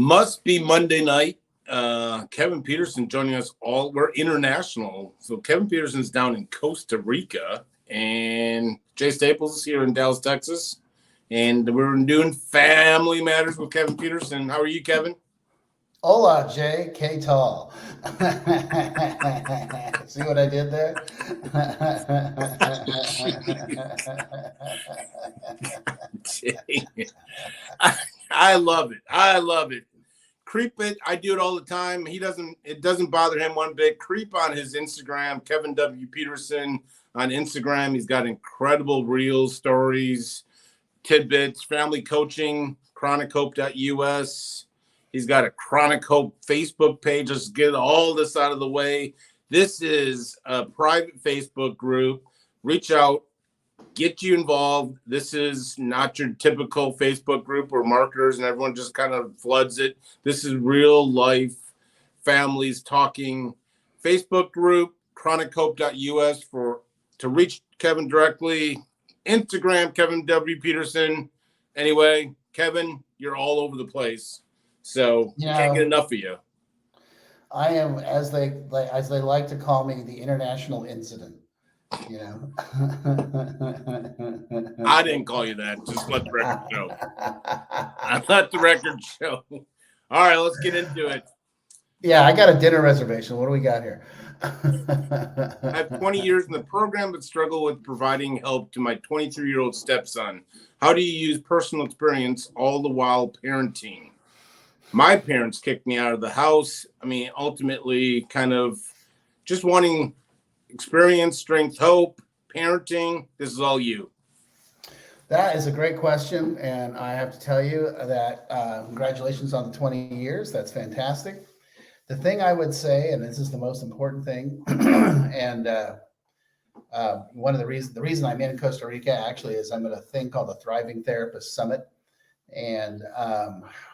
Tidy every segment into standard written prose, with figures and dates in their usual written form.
Must be Monday night. Kevin Peterson joining us all. We're international. So Kevin Peterson's down in Costa Rica, and Jay Staples is here in Dallas, Texas. And we're doing Family Matters with Kevin Peterson. How are you, Kevin? Hola, Jay. K Tall. See what I did there? I love it. I love it. Creep it. I do it all the time. It doesn't bother him one bit. Creep on his Instagram, Kevin W. Peterson on Instagram. He's got incredible reels, stories, tidbits, family coaching, chronichope.us. He's got a Chronic Hope Facebook page. Let's get all this out of the way. This is a private Facebook group. Reach out, get you involved. This is not your typical Facebook group where marketers and everyone just kind of floods it. This is real life families talking. Facebook group, chronichope.us to reach Kevin directly. Instagram, Kevin W. Peterson. Anyway, Kevin, you're all over the place. So can't get enough of you. I am, as they like to call me, the international incident. You know, I didn't call you that. Just let the record show. I let the record show. All right, let's get into it. Yeah, I got a dinner reservation. What do we got here? I have 20 years in the program, but struggle with providing help to my 23-year-old stepson. How do you use personal experience all the while parenting? My parents kicked me out of the house. I mean, ultimately, kind of just wanting experience, strength, hope, parenting. This is all you. That is a great question. And I have to tell you that congratulations on the 20 years. That's fantastic. The thing I would say, and this is the most important thing, and one of the reason I'm in Costa Rica actually is I'm at a thing called the Thriving Therapist Summit. And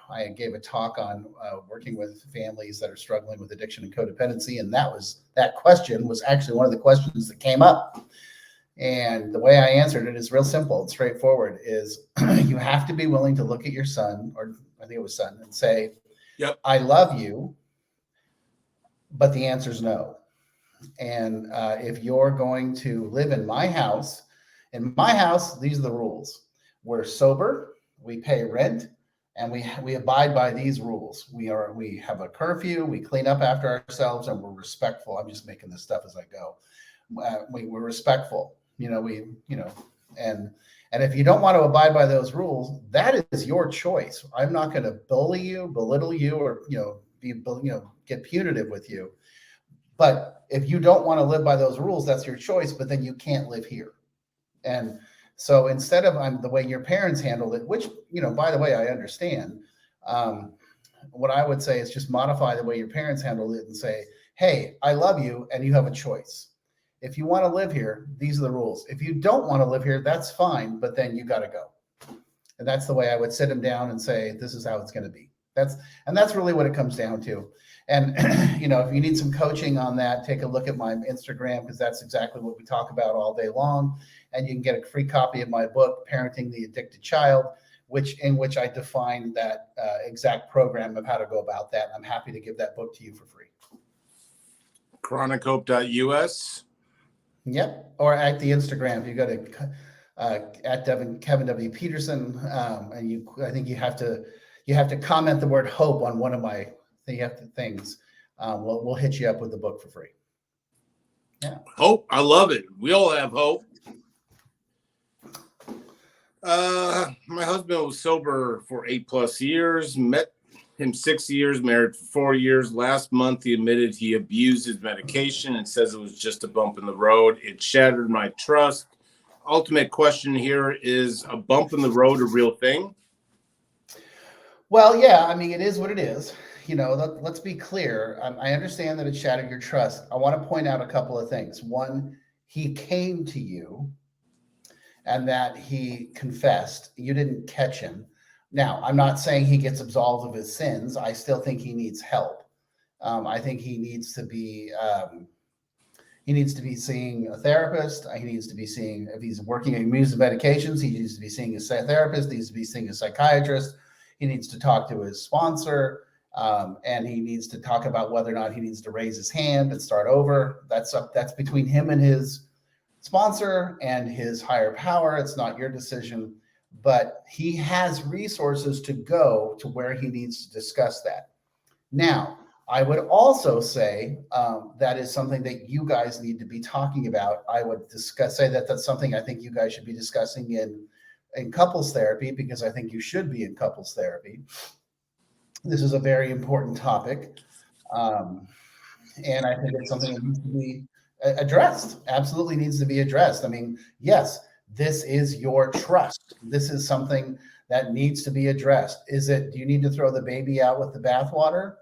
I gave a talk on working with families that are struggling with addiction and codependency. And that question was actually one of the questions that came up. And the way I answered it is real simple and straightforward is you have to be willing to look at your son, or I think it was son, and say, yep, I love you, but the answer is no. And if you're going to live in my house, these are the rules. We're sober, we pay rent, and we abide by these rules. We have a curfew, we clean up after ourselves, and we're respectful. I'm just making this stuff as I go. We're respectful. And if you don't want to abide by those rules, that is your choice. I'm not going to bully you, belittle you, or get punitive with you. But if you don't want to live by those rules, that's your choice. But then you can't live here. And so instead of the way your parents handled it, which, by the way, I understand, what I would say is just modify the way your parents handled it and say, hey, I love you and you have a choice. If you want to live here, these are the rules. If you don't want to live here, that's fine, but then you got to go. And that's the way I would sit them down and say, this is how it's going to be. That's really what it comes down to. And, if you need some coaching on that, take a look at my Instagram, because that's exactly what we talk about all day long. And you can get a free copy of my book, Parenting the Addicted Child, in which I define that exact program of how to go about that. And I'm happy to give that book to you for free. chronichope.us. Yep. Or at the Instagram, if you go to at Kevin W. Peterson, and I think you have to comment the word hope on one of my things. We'll hit you up with the book for free. Yeah. Hope. I love it. We all have hope. My husband was sober for 8+ years, met him 6 years, married for 4 years. Last month, he admitted he abused his medication and says it was just a bump in the road. It shattered my trust. Ultimate question here, is a bump in the road a real thing? Well, yeah, I mean, it is what it is. Let's be clear. I understand that it shattered your trust. I want to point out a couple of things. One, he came to you and that he confessed. You didn't catch him. Now, I'm not saying he gets absolved of his sins. I still think he needs help. I think he needs to be seeing a therapist. He needs to be seeing, if he's working and using medications, he needs to be seeing a therapist. He needs to be seeing a psychiatrist. He needs to talk to his sponsor, and he needs to talk about whether or not he needs to raise his hand and start over. That's between him and his sponsor and his higher power. It's not your decision, but he has resources to go to where he needs to discuss that. Now, I would also say that is something that you guys need to be talking about. I would say that that's something I think you guys should be discussing in couples therapy, because I think you should be in couples therapy. This is a very important topic. And I think it's something that needs to be addressed. Absolutely needs to be addressed. I mean, yes, this is your trust. This is something that needs to be addressed. Do you need to throw the baby out with the bathwater?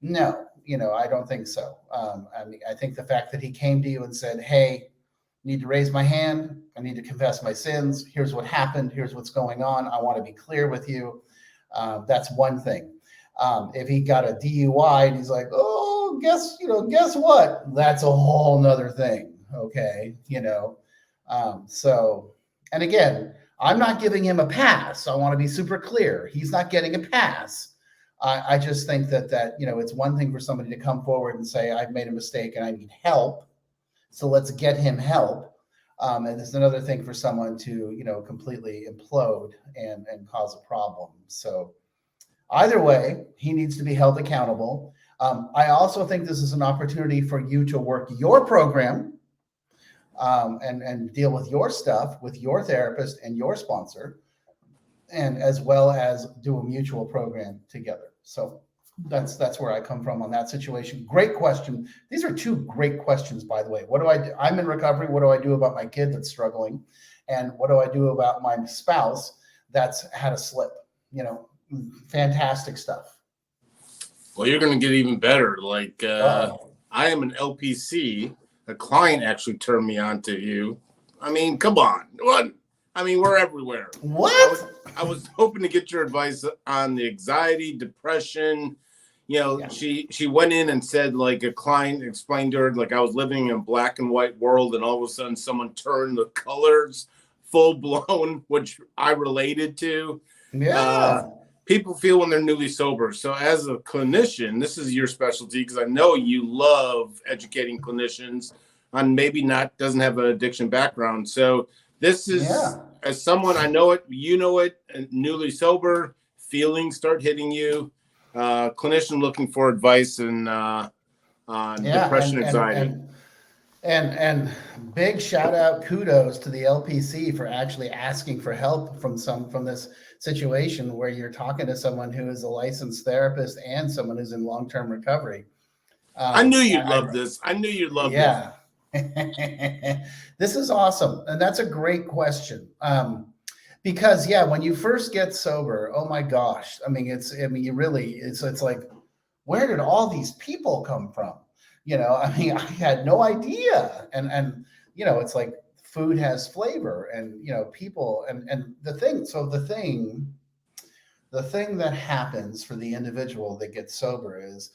No, I don't think so. I mean, I think the fact that he came to you and said, hey, I need to raise my hand. I need to confess my sins. Here's what happened. Here's what's going on. I want to be clear with you. That's one thing. If he got a DUI and he's like, oh, guess what? That's a whole nother thing. Okay. So, and again, I'm not giving him a pass. I want to be super clear. He's not getting a pass. I just think that it's one thing for somebody to come forward and say, I've made a mistake and I need help. So let's get him help. And it's another thing for someone to, completely implode and cause a problem. So either way, he needs to be held accountable. I also think this is an opportunity for you to work your program and deal with your stuff with your therapist and your sponsor, and as well as do a mutual program together. So that's where I come from on that situation. Great question. These are two great questions, by the way. What do I do? I'm in recovery. What do I do about my kid that's struggling? And what do I do about my spouse that's had a slip? Fantastic stuff. Well, you're going to get even better. Like I am an LPC. A client actually turned me on to you. I mean, come on. What? I mean, we're everywhere. What? I was hoping to get your advice on the anxiety, depression. Yeah. She went in and said, like, a client explained to her, like, I was living in a black and white world, and all of a sudden someone turned the colors full blown, which I related to. Yeah. People feel when they're newly sober. So as a clinician, this is your specialty, because I know you love educating clinicians on maybe doesn't have an addiction background. So this is, as someone, I know it, and newly sober, feelings start hitting you, clinician looking for advice on depression, anxiety. And big shout out, kudos to the LPC for actually asking for help from this situation where you're talking to someone who is a licensed therapist and someone who's in long-term recovery. I knew you'd love this. I knew you'd love this. Yeah. This is awesome. And that's a great question. Because when you first get sober, oh my gosh. I mean, it's like, where did all these people come from? I mean, I had no idea. And it's like food has flavor and, people and the thing that happens for the individual that gets sober is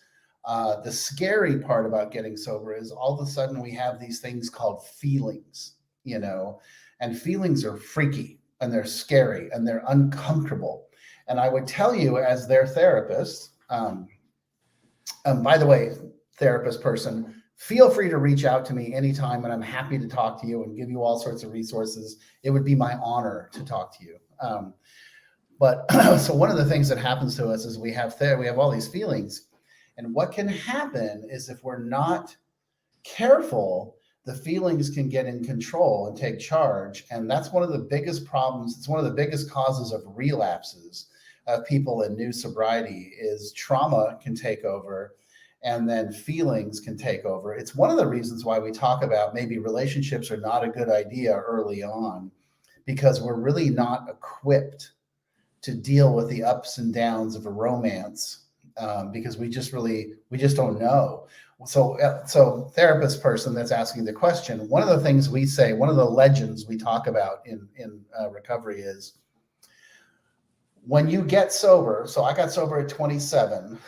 the scary part about getting sober is all of a sudden we have these things called feelings, and feelings are freaky and they're scary and they're uncomfortable. And I would tell you, as their therapist, by the way, therapist person, feel free to reach out to me anytime, and I'm happy to talk to you and give you all sorts of resources. It would be my honor to talk to you. But so one of the things that happens to us is we have all these feelings, and what can happen is if we're not careful, the feelings can get in control and take charge, and that's one of the biggest problems. It's one of the biggest causes of relapses of people in new sobriety is trauma can take over. And then feelings can take over. It's one of the reasons why we talk about maybe relationships are not a good idea early on, because we're really not equipped to deal with the ups and downs of a romance, because we just don't know. So therapist person that's asking the question, one of the things we say, one of the legends we talk about in recovery is when you get sober. So I got sober at 27.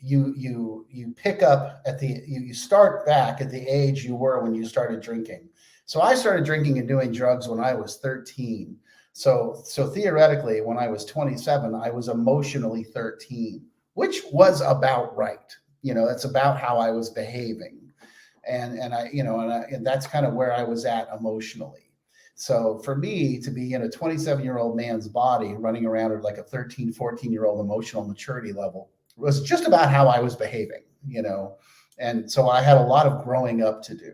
You pick up you start back at the age you were when you started drinking. So I started drinking and doing drugs when I was 13. So theoretically, when I was 27, I was emotionally 13, which was about right. That's about how I was behaving. And that's kind of where I was at emotionally. So for me to be in a 27-year-old man's body running around at like a 13, 14-year-old emotional maturity level was just about how I was behaving, and so I had a lot of growing up to do.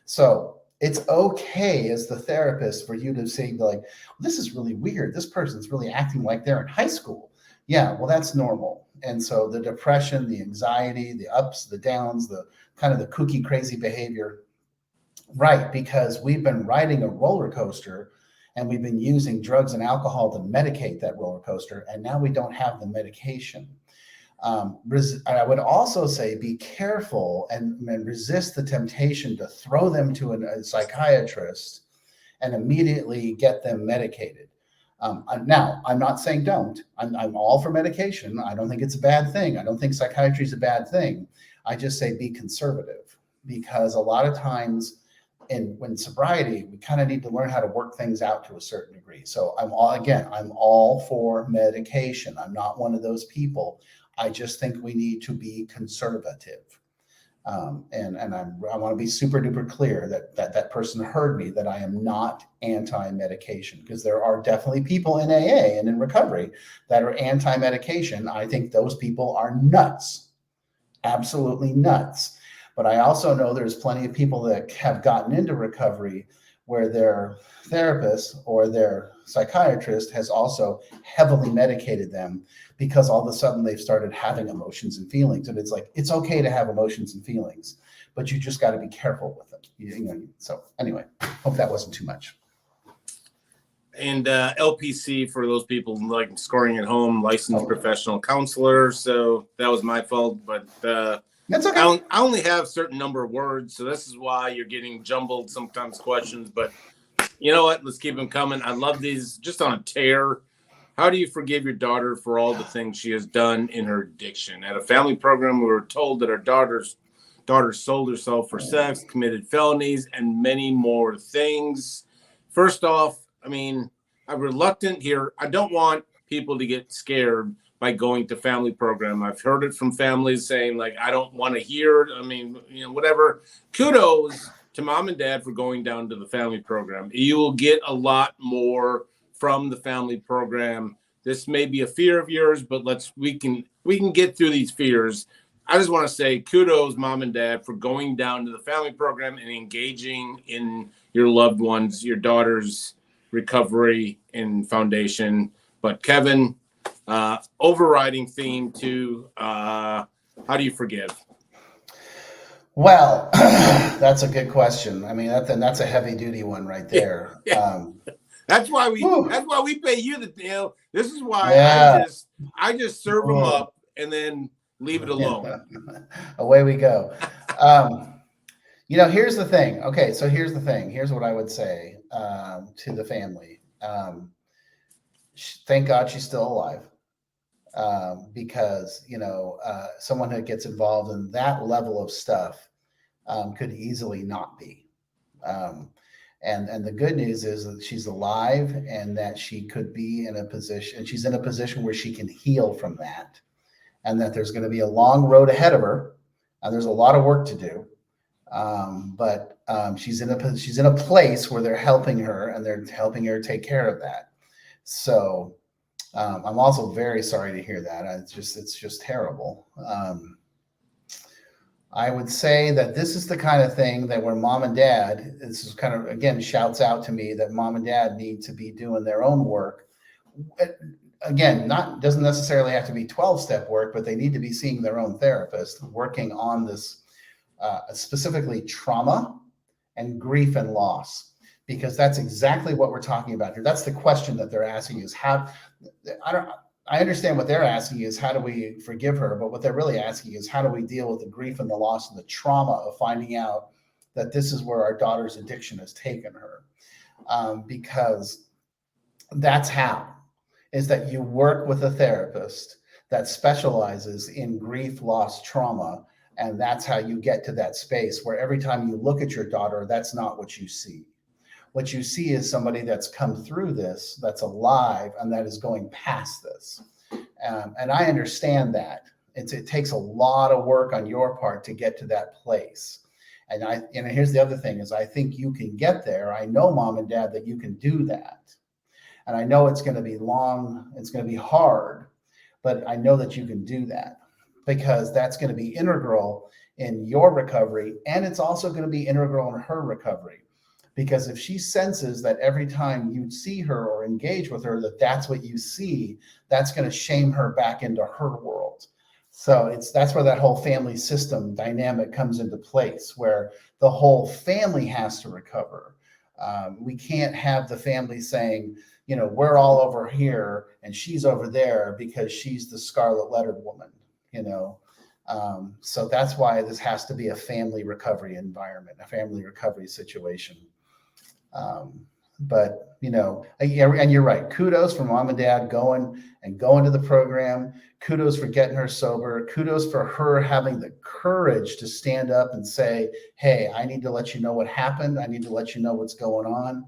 So it's okay as the therapist for you to say, like, this is really weird. This person's really acting like they're in high school. Yeah, well, that's normal. And so the depression, the anxiety, the ups, the downs, the kind of the kooky, crazy behavior, right? Because we've been riding a roller coaster and we've been using drugs and alcohol to medicate that roller coaster. And now we don't have the medication. I would also say be careful and resist the temptation to throw them to a psychiatrist and immediately get them medicated. Now, I'm not saying don't. I'm all for medication. I don't think it's a bad thing. I don't think psychiatry is a bad thing. I just say be conservative, because a lot of times when sobriety, we kind of need to learn how to work things out to a certain degree. So I'm all for medication. I'm not one of those people. I just think we need to be conservative. And I want to be super duper clear that person heard me, that I am not anti-medication, because there are definitely people in AA and in recovery that are anti-medication. I think those people are nuts, absolutely nuts. But I also know there's plenty of people that have gotten into recovery where their therapist or their psychiatrist has also heavily medicated them, because all of a sudden they've started having emotions and feelings. And it's like, it's okay to have emotions and feelings, but you just got to be careful with them. So anyway, hope that wasn't too much. And LPC, for those people like scoring at home, licensed professional counselor. So that was my fault, but that's okay. I only have a certain number of words, so this is why you're getting jumbled sometimes questions. But you know what? Let's keep them coming. I love these, just on a tear. How do you forgive your daughter for all the things she has done in her addiction? At a family program, we were told that our daughter sold herself for sex, committed felonies, and many more things. First off, I mean, I'm reluctant here. I don't want people to get scared by going to family program. I've heard it from families saying, like, I don't want to hear it. I mean, whatever. Kudos to mom and dad for going down to the family program. You will get a lot more from the family program. This may be a fear of yours, but we can get through these fears. I just want to say kudos, mom and dad, for going down to the family program and engaging in your loved ones, your daughter's recovery and foundation. But Kevin, overriding theme to how do you forgive? Well, that's a good question. I mean, that's a heavy duty one right there. Yeah. That's why we pay you this is why I just serve them up and then leave it alone. Away we go. Here's the thing. Okay, so here's the thing. Here's what I would say to the family. Thank God she's still alive, because someone that gets involved in that level of stuff could easily not be. And the good news is that she's alive, and that she could be in a position, she's in a position where she can heal from that, and that there's going to be a long road ahead of her, and there's a lot of work to do. But she's in a place where they're helping her, and they're helping her take care of that. So I'm also very sorry to hear that. It's just terrible. I would say that this is the kind of thing that where mom and dad, this is kind of, again, shouts out to me that mom and dad need to be doing their own work. Again, doesn't necessarily have to be 12-step work, but they need to be seeing their own therapist, working on this, specifically trauma and grief and loss, because that's exactly what we're talking about here. That's the question that they're asking is I understand what they're asking is how do we forgive her, but what they're really asking is how do we deal with the grief and the loss and the trauma of finding out that this is where our daughter's addiction has taken her, because that's how, is that you work with a therapist that specializes in grief, loss, trauma, and that's how you get to that space where every time you look at your daughter, that's not what you see. What you see is somebody that's come through this, that's alive, and that is going past this. And I understand that. It takes a lot of work on your part to get to that place. And here's the other thing is I think you can get there. I know, Mom and Dad, that you can do that. And I know it's going to be long, it's going to be hard, but I know that you can do that because that's going to be integral in your recovery. And it's also going to be integral in her recovery. Because if she senses that every time you see her or engage with her, that that's what you see, that's going to shame her back into her world. So that's where that whole family system dynamic comes into place, where the whole family has to recover. We can't have the family saying, we're all over here and she's over there because she's the scarlet lettered woman, So that's why this has to be a family recovery environment, a family recovery situation. But and you're right. Kudos for Mom and Dad going to the program. Kudos for getting her sober. Kudos for her having the courage to stand up and say, hey, I need to let you know what happened. I need to let you know what's going on.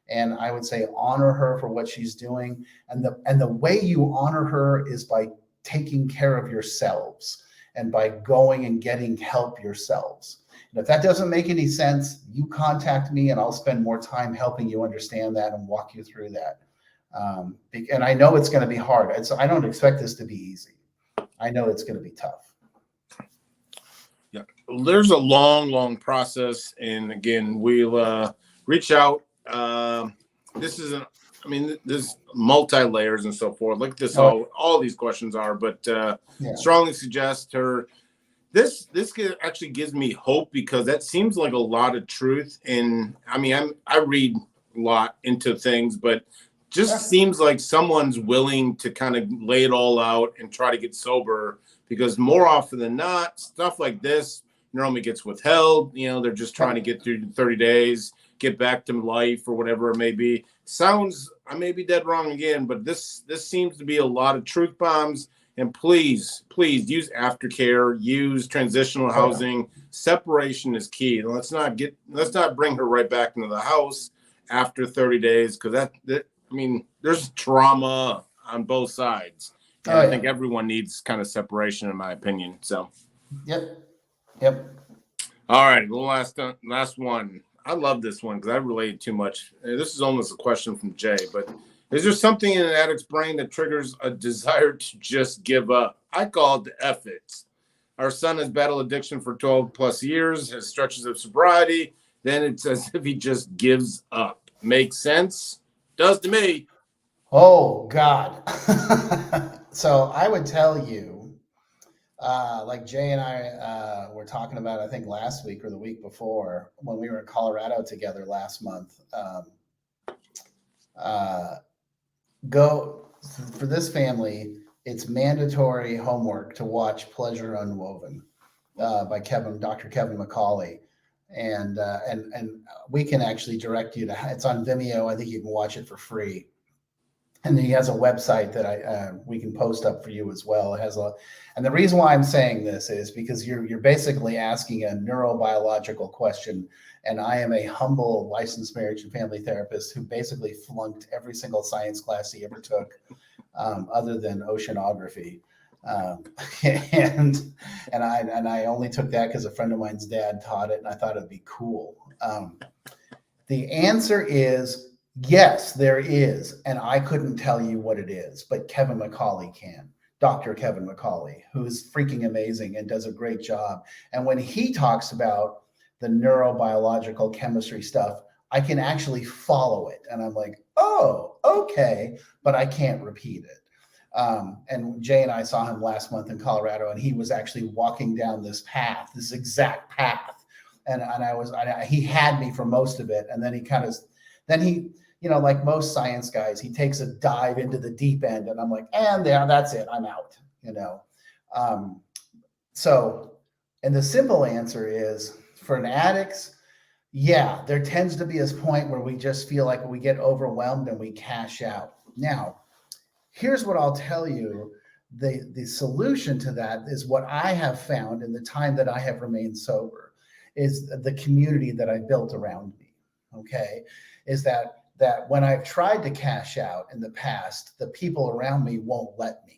And I would say honor her for what she's doing. And the way you honor her is by taking care of yourselves and by going and getting help yourselves. And if that doesn't make any sense, you contact me and I'll spend more time helping you understand that and walk you through that. And I know it's going to be hard. I don't expect this to be easy. I know it's going to be tough. Yeah, there's a long process. And again, we'll reach out. There's multi-layers and so forth. Like this, all these questions are, but strongly suggest her. This actually gives me hope because that seems like a lot of truth. And I read a lot into things, but just seems like someone's willing to kind of lay it all out and try to get sober, because more often than not, stuff like this normally gets withheld. They're just trying to get through 30 days, get back to life or whatever it may be. I may be dead wrong again, but this seems to be a lot of truth bombs. And please use aftercare, use transitional housing. Separation is key. Let's not bring her right back into the house after 30 days, because there's trauma on both sides. And I think everyone needs kind of separation, in my opinion. So. Yep. All right, the last one. I love this one because I related too much. This is almost a question from Jay, but is there something in an addict's brain that triggers a desire to just give up? I call it the F-its. Our son has battled addiction for 12 plus years, has stretches of sobriety. Then it's as if he just gives up. Makes sense? Does to me. Oh, God. So I would tell you, like Jay and I were talking about, I think last week or the week before, when we were in Colorado together last month, for this family, it's mandatory homework to watch Pleasure Unwoven by Dr. Kevin McCauley. And we can actually direct you to, it's on Vimeo. I think you can watch it for free. And he has a website that we can post up for you as well. And the reason why I'm saying this is because you're basically asking a neurobiological question. And I am a humble licensed marriage and family therapist who basically flunked every single science class he ever took, other than oceanography. And I only took that because a friend of mine's dad taught it, and I thought it'd be cool. The answer is yes, there is, and I couldn't tell you what it is, but Kevin McCauley can. Dr. Kevin McCauley, who's freaking amazing and does a great job. And when he talks about the neurobiological chemistry stuff, I can actually follow it. And I'm like, oh, okay, but I can't repeat it. And Jay and I saw him last month in Colorado, and he was actually walking down this path, this exact path. And he had me for most of it. And then he like most science guys, he takes a dive into the deep end, and I'm like, that's it, I'm out, So, and the simple answer is, for an addict, there tends to be this point where we just feel like we get overwhelmed and we cash out. Now, here's what I'll tell you. The solution to that is what I have found in the time that I have remained sober, is the community that I built around me. okay, is that when I've tried to cash out in the past, the people around me won't let me.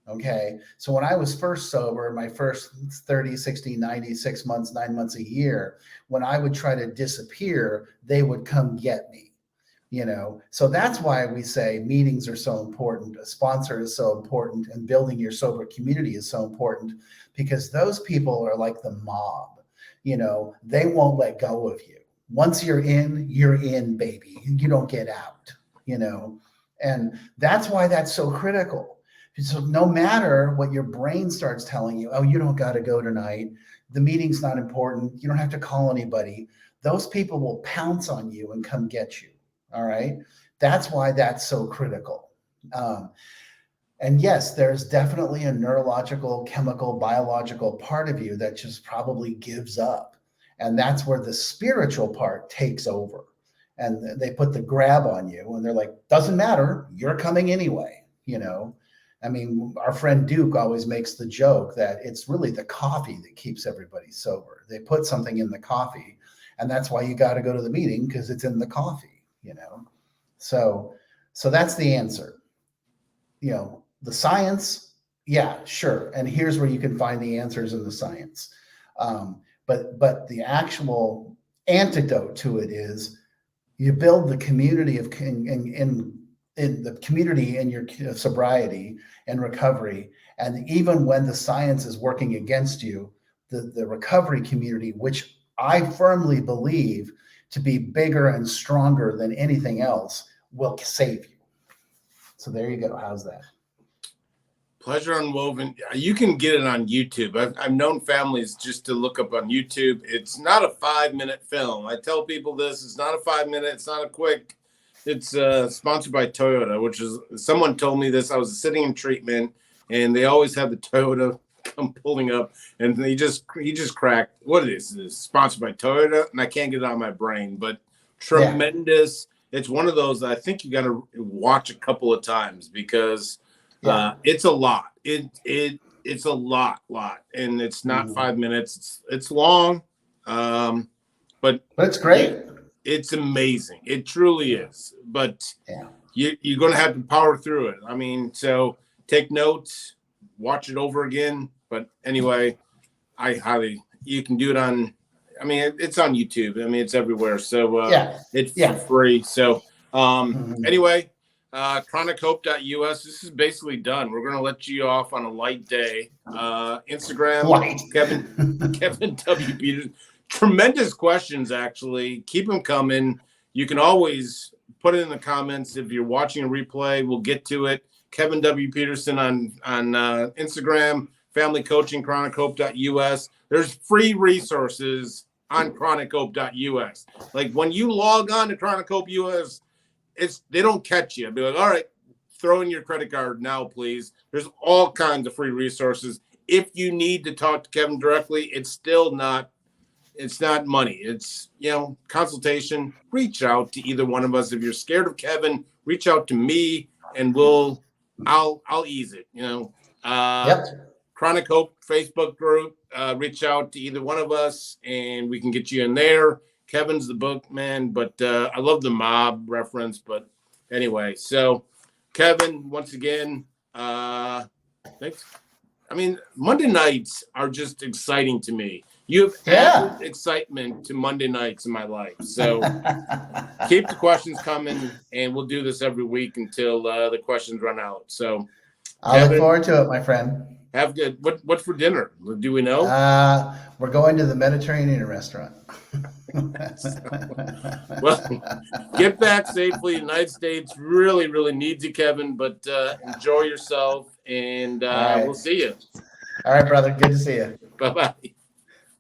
Okay. So when I was first sober, my first 30, 60, 90, 6 months, 9 months, a year, when I would try to disappear, they would come get me. So that's why we say meetings are so important. A sponsor is so important, and building your sober community is so important, because those people are like the mob. They won't let go of you. Once you're in, baby. You don't get out. And that's why that's so critical. So no matter what your brain starts telling you, oh, you don't got to go tonight, the meeting's not important, you don't have to call anybody, those people will pounce on you and come get you. All right. That's why that's so critical. And yes, there's definitely a neurological, chemical, biological part of you that just probably gives up. And that's where the spiritual part takes over. And they put the grab on you and they're like, doesn't matter, you're coming anyway. I mean, our friend Duke always makes the joke that it's really the coffee that keeps everybody sober. They put something in the coffee, and that's why you got to go to the meeting, because it's in the coffee. So that's the answer. The science, yeah, sure. And here's where you can find the answers in the science. But the actual antidote to it is you build the community in the community in your sobriety and recovery. And even when the science is working against you, the recovery community, which I firmly believe to be bigger and stronger than anything else, will save you. So there you go. How's that? Pleasure Unwoven. You can get it on YouTube. I've known families just to look up on YouTube. It's not a 5-minute film. I tell people this. It's not a 5-minute. It's not a quick. It's sponsored by Toyota, which is, someone told me this. I was sitting in treatment, and they always have the Toyota come pulling up, and he just cracked. What is this? Sponsored by Toyota, and I can't get it out of my brain, but tremendous. Yeah. It's one of those that I think you got to watch a couple of times, because it's a lot. It's a lot, and it's not 5 minutes. It's long, but it's great. It's amazing. It truly is. But you're going to have to power through it. I mean, so take notes, watch it over again. But anyway, you can do it on, it's on YouTube. It's everywhere. So it's for free. So anyway, chronichope.us. This is basically done. We're going to let you off on a light day. Instagram, Kevin W. Peters. Tremendous questions, actually. Keep them coming. You can always put it in the comments. If you're watching a replay, we'll get to it. Kevin W. Peterson on Instagram, Family Coaching, chronichope.us. There's free resources on chronichope.us. Like when you log on to chronichope.us, they don't catch you. Be like, all right, throw in your credit card now, please. There's all kinds of free resources. If you need to talk to Kevin directly, it's not money. It's, consultation. Reach out to either one of us. If you're scared of Kevin, reach out to me, and I'll ease it. Chronic Hope Facebook group. Reach out to either one of us, and we can get you in there. Kevin's the book man, but I love the mob reference. But anyway, so Kevin, once again, thanks. Monday nights are just exciting to me. You have added excitement to Monday nights in my life. So keep the questions coming, and we'll do this every week until the questions run out. So I'll look forward to it, my friend. Have good. What's for dinner? Do we know? We're going to the Mediterranean restaurant. Well, get back safely. The United States really, really needs you, Kevin. But enjoy yourself, and we'll see you. All right, brother. Good to see you. Bye-bye.